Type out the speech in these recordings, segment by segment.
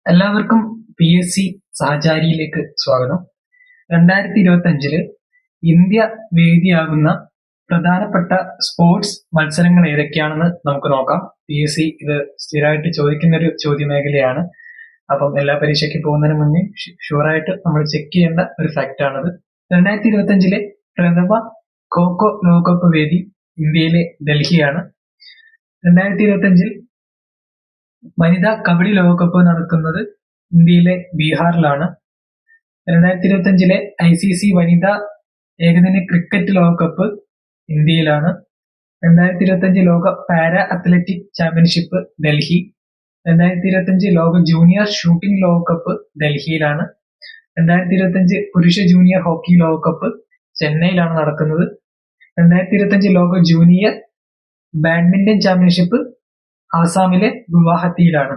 എല്ലാവർക്കും PSC സഹചാരിയിലേക്ക് സ്വാഗതം. 2025 India വേദിയാകുന്ന പ്രധാനപ്പെട്ട സ്പോർട്സ് മത്സരങ്ങൾ ഏതൊക്കെയാണെന്ന് നമുക്ക് നോക്കാം. PSC ഇത് സ്ഥിരമായിട്ട് ചോദിക്കുന്ന ഒരു ചോദ്യമേഖലയാണ്. അപ്പം എല്ലാ പരീക്ഷയ്ക്ക് പോകുന്നതിന് മുന്നേ ഷുവറായിട്ട് നമ്മൾ ചെക്ക് ചെയ്യേണ്ട ഒരു ഫാക്റ്റ് ആണത്. 2025 പ്രഥമ ഖോ ലോകകപ്പ് വേദി ഇന്ത്യയിലെ ഡൽഹിയാണ്. 2025 വനിതാ കബഡി ലോകകപ്പ് നടക്കുന്നത് ഇന്ത്യയിലെ ബീഹാറിലാണ്. 2025 ICC വനിതാ ഏകദിന ക്രിക്കറ്റ് ലോകകപ്പ് ഇന്ത്യയിലാണ്. 2025 ലോക പാരാ അത്ലറ്റിക് ചാമ്പ്യൻഷിപ്പ് ഡൽഹി. 2025 ലോക ജൂനിയർ ഷൂട്ടിംഗ് ലോകകപ്പ് ഡൽഹിയിലാണ്. 2025 പുരുഷ ജൂനിയർ ഹോക്കി ലോകകപ്പ് ചെന്നൈയിലാണ് നടക്കുന്നത്. 2025 ലോക ജൂനിയർ ബാഡ്മിന്റൺ ചാമ്പ്യൻഷിപ്പ് ആസാമിലെ ഗുവാഹത്തിയിലാണ്.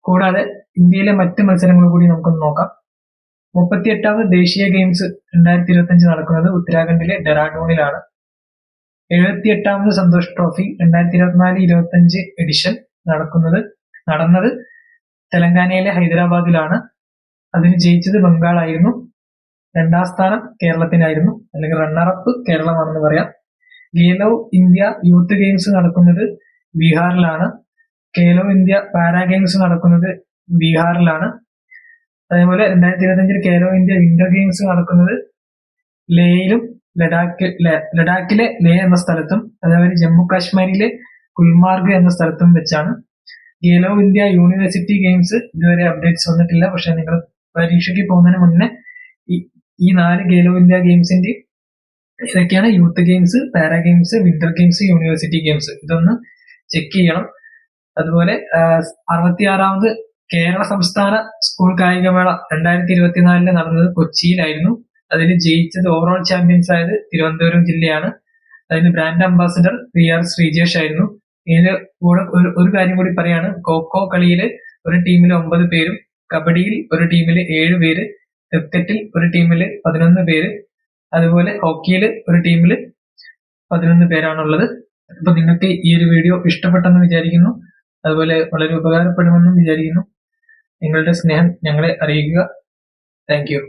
കൂടാതെ ഇന്ത്യയിലെ മറ്റ് മത്സരങ്ങൾ കൂടി നമുക്കൊന്ന് നോക്കാം. 38ാമത് ദേശീയ ഗെയിംസ് 2025 നടക്കുന്നത് ഉത്തരാഖണ്ഡിലെ ഡെറാഡൂണിലാണ്. 78ാമത് സന്തോഷ് ട്രോഫി 2024-25 എഡിഷൻ നടന്നത് തെലങ്കാനയിലെ ഹൈദരാബാദിലാണ്. അതിന് ജയിച്ചത് ബംഗാളായിരുന്നു. 2ാം സ്ഥാനം കേരളത്തിനായിരുന്നു, അല്ലെങ്കിൽ റണ്ണറപ്പ് കേരളമാണെന്ന് പറയാം. ഖേലോ ഇന്ത്യ യൂത്ത് ഗെയിംസ് നടക്കുന്നത് ബീഹാറിലാണ്. ഖേലോ ഇന്ത്യ പാരാ ഗെയിംസ് നടക്കുന്നത് ബീഹാറിലാണ്. അതേപോലെ 2025 ഖേലോ ഇന്ത്യ വിന്റർ ഗെയിംസ് നടക്കുന്നത് ലേയിലും ലഡാക്കിലെ ലേ എന്ന സ്ഥലത്തും അതേപോലെ ജമ്മു കാശ്മീരിലെ ഗുൽമാർഗ് എന്ന സ്ഥലത്തും വെച്ചാണ്. ഖേലോ ഇന്ത്യ യൂണിവേഴ്സിറ്റി ഗെയിംസ് ഇതുവരെ അപ്ഡേറ്റ്സ് വന്നിട്ടില്ല. പക്ഷെ നിങ്ങൾ പരീക്ഷയ്ക്ക് പോകുന്നതിന് മുന്നേ ഈ 4 ഖേലോ ഇന്ത്യ ഗെയിംസിന്റെ ഇതൊക്കെയാണ്: youth games, para games, winter games, university games. ഇതൊന്ന് ചെക്ക് ചെയ്യണം. അതുപോലെ 66ാമത് കേരള സംസ്ഥാന സ്കൂൾ കായികമേള 2024 നടന്നത് കൊച്ചിയിലായിരുന്നു. അതിൽ ജയിച്ചത് ഓവറോൾ ചാമ്പ്യൻസ് ആയത് തിരുവനന്തപുരം ജില്ലയാണ്. അതിന് ബ്രാൻഡ് അംബാസിഡർ PR ശ്രീജേഷ് ആയിരുന്നു. ഇതിന് കൂടെ ഒരു കാര്യം കൂടി പറയാണ്: ഖോ കളിയിൽ ഒരു ടീമിൽ 9 പേരും, കബഡിയിൽ ഒരു ടീമിൽ 7 പേര്, ക്രിക്കറ്റിൽ ഒരു ടീമിൽ 11 പേര്, അതുപോലെ ഹോക്കിയിൽ ഒരു ടീമിൽ 11 പേരാണുള്ളത്. അപ്പൊ നിങ്ങൾക്ക് ഈ ഒരു വീഡിയോ ഇഷ്ടപ്പെട്ടെന്ന് വിചാരിക്കുന്നു. അതുപോലെ വളരെ ഉപകാരപ്പെടുമെന്നും വിചാരിക്കുന്നു. നിങ്ങളുടെ സ്നേഹം ഞങ്ങളെ അറിയിക്കുക. Thank you.